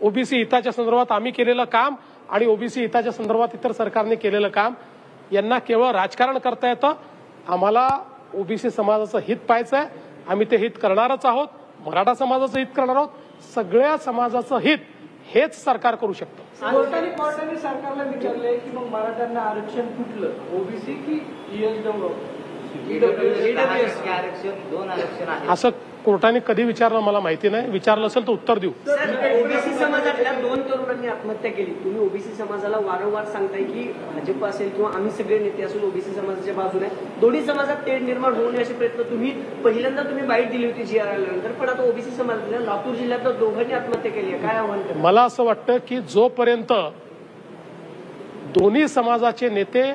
OBC हिताच्या संदर्भात आम्ही केलेलं काम आणि ओबीसी हिताच्या संदर्भात इतर सरकारने केलेलं काम यांना केवळ राजकारण करता येतं। आम्हाला ओबीसी समाजाचं हित पाहायचं आहे, आम्ही ते हित करणारच आहोत, मराठा समाजाचं हित करणार आहोत, सगळ्या समाजाचं हित हेच सरकार करू शकतं। कोर्टाने सरकारला विचारले की मग मराठ्यांना आरक्षण कुठलं, ओबीसी की असं कोर्टाने कधी विचारलं मला माहिती नाही, विचारलं असेल तर उत्तर देऊ। ओबीसी समाजातल्या 2 तरुणांनी आत्महत्या केली, तुम्ही ओबीसी समाजाला वारंवार सांगताय की भाजप असेल किंवा आम्ही सगळे नेते असून ओबीसी समाजाच्या बाजूने दोन्ही समाजात तेढ निर्माण होऊ नये असे प्रयत्न तुम्ही पहिल्यांदा बाईट दिली होती जी आर आल्यानंतर, पण आता ओबीसी समाजातल्या लातूर जिल्ह्यातल्या दोघांनी आत्महत्या केली आहे, काय आव्हान करणार? मला असं वाटतं की जोपर्यंत दोन्ही समाजाचे नेते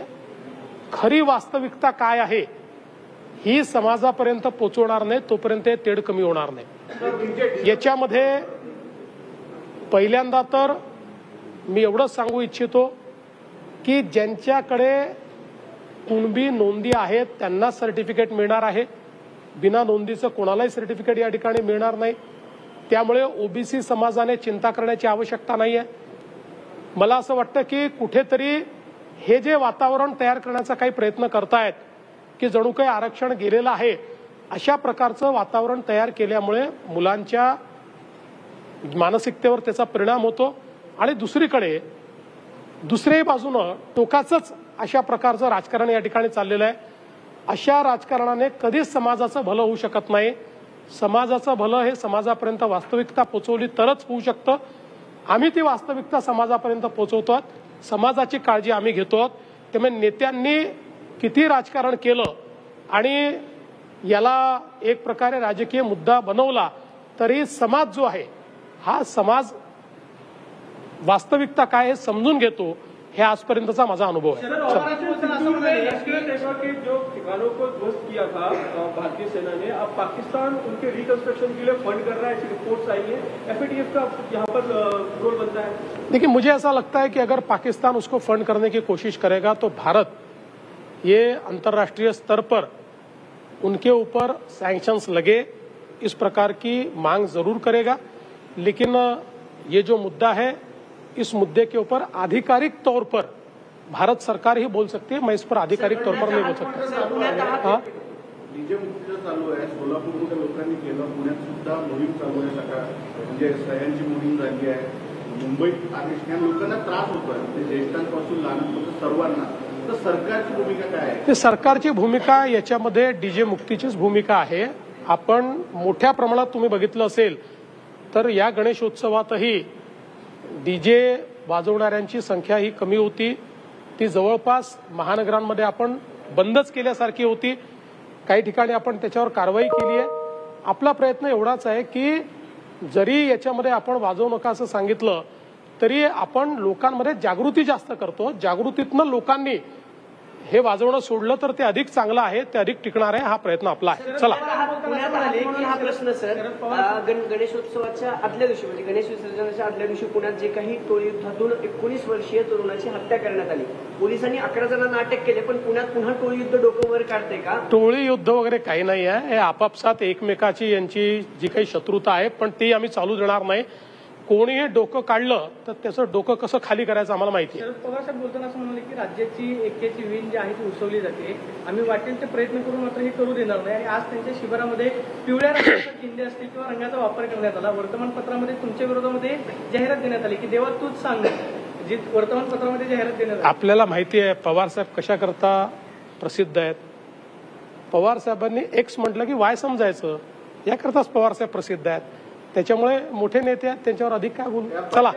खरी वास्तविकता काय आहे ही समाजापर्यंत पोहोचवणार नाही तोपर्यंत तेढ कमी होणार नाही। याच्यामध्ये पहिल्यांदा तर मी एवढंच सांगू इच्छितो की ज्यांच्याकडे कुणबी नोंदी आहेत त्यांना सर्टिफिकेट मिळणार आहे, बिना नोंदीचं कोणालाही सर्टिफिकेट या ठिकाणी मिळणार नाही। त्यामुळे ओबीसी समाजाने चिंता करण्याची आवश्यकता नाहीये। मला असं वाटतं की कुठेतरी हे जे वातावरण तयार करण्याचा काही प्रयत्न करतायत की जणू काही आरक्षण गेलेलं आहे, अशा प्रकारचं वातावरण तयार केल्यामुळे मुलांच्या मानसिकतेवर त्याचा परिणाम होतो आणि दुसरीकडे दुसऱ्याही बाजूनं टोकाचंच अशा प्रकारचं राजकारण या ठिकाणी चाललेलं आहे। अशा राजकारणाने कधीच समाजाचं भलं होऊ शकत नाही। समाजाचं भलं हे समाजापर्यंत वास्तविकता पोहोचवली तरच होऊ शकतं। आम्ही ती वास्तविकता समाजापर्यंत पोहोचवतो, समाजाची काळजी आम्ही घेतो। त्यामुळे नेत्यांनी किती राजकारण केलं आणि याला एक प्रकारे राजकीय मुद्दा बनवला तरी समाज जो आहे हा समाज वास्तविकता काय हे समजून घेतो, हे आजपर्यंतचा माझा अनुभव आहे। जो ठिकानों को ध्वस्त किया था भारतीय सेना ने, अब पाकिस्तान उनके रिकंस्ट्रक्शन के लिए फंड कर रहा है, ऐसी रिपोर्ट्स आई है, एफएटीएफ का यहाँ पर रोल बनता है। देखिए, मुझे ऐसा लगता है कि अगर पाकिस्तान उसको फंड करने की कोशिश करेगा तो भारत ये अंतर्राष्ट्रीय स्तर पर उनके ऊपर सैंक्शंस लगे इस प्रकार की मांग जरूर करेगा। लेकिन ये जो मुद्दा है, इस मुद्दे के ऊपर आधिकारिक तौर पर भारत सरकार ही बोल सकती है, मैं इस पर आधिकारिक तौर पर नहीं बोल सकता। हाँ, डीजे मुक्तीचं चालू आहे, सोलापूरमध्ये लोकांनी केलं, पुण्यात सुद्धा मोहीम चालू आहे, सकाळ म्हणजे सह्यांची मोहीम झाली आहे। मुंबईत या लोकांना त्रास होतोय, म्हणजे ज्येष्ठांपासून लहानांपर्यंत सर्वांना, तर सरकारची भूमिका काय आहे? सरकारची भूमिका याच्यामध्ये डीजे मुक्तीचीच भूमिका आहे। आपण मोठ्या प्रमाणात तुम्ही बघितलं असेल तर या गणेशोत्सवातही डीजे वाजवणाऱ्यांची संख्या ही कमी होती, ती जवळपास महानगरांमध्ये आपण बंदच केल्यासारखी होती। काही ठिकाणी आपण त्याच्यावर कारवाई केली आहे। आपला प्रयत्न एवढाच आहे की जरी याच्यामध्ये आपण वाजवू नका असं सांगितलं तरी आपण लोकांमध्ये जागृती जास्त करतो, जागृतीतनं लोकांनी हे वाजवणं सोडलं तर ते अधिक चांगलं आहे, ते अधिक टिकणार आहे, हा प्रयत्न आपला आहे। चला, पुण्यात आले की हा प्रश्न सर गणेशोत्सवाच्या आदल्या दिवशी म्हणजे गणेश विसर्जनाच्या आदल्या दिवशी पुण्यात जे काही टोळी युद्धातून 19 वर्षीय तरुणाची हत्या करण्यात आली, पोलिसांनी 11 जणांना अटक केली, पण पुण्यात पुन्हा टोळी युद्ध डोकं वर काढते का? टोळी युद्ध वगैरे काही नाही आहे, हे आपापसात एकमेकाची यांची जी काही शत्रुता आहे पण ती आम्ही चालू देणार नाही। कोणीही डोकं काढलं तर त्याचं डोकं कसं खाली करायचं आम्हाला माहिती आहे। शरद पवार साहेब बोलताना असं म्हणाले की राज्याची एकेची वीण जी आहे ती उसवली जाते, आम्ही वाटेल ते प्रयत्न करून मात्र हे करू देणार नाही। आणि आज त्यांच्या शिबिरामध्ये पिवळ्या रंगाचे चिन्ह असतील किंवा रंगाचा वापर करण्यात आला। वर्तमानपत्रामध्ये तुमच्या विरोधामध्ये जाहिरात देण्यात आली की देवा तूच सांग, जी वर्तमानपत्रामध्ये जाहिरात देण्यात आली। आपल्याला माहिती आहे पवार साहेब कशा करता प्रसिद्ध आहेत। पवार साहेबांनी एक्स म्हटलं की वाय समजायचं, याकरताच पवार साहेब प्रसिद्ध आहेत। त्याच्यामुळे मोठे नेते आहेत, त्यांच्यावर अधिक काय बोलू। चला,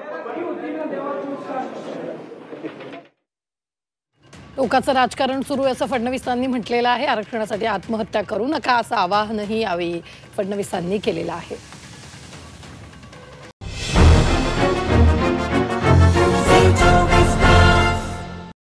टोकाचं राजकारण सुरू आहे असं फडणवीसांनी म्हटलेलं आहे। आरक्षणासाठी आत्महत्या करू नका असं आवाहनही यावेळी फडणवीसांनी केलेलं आहे।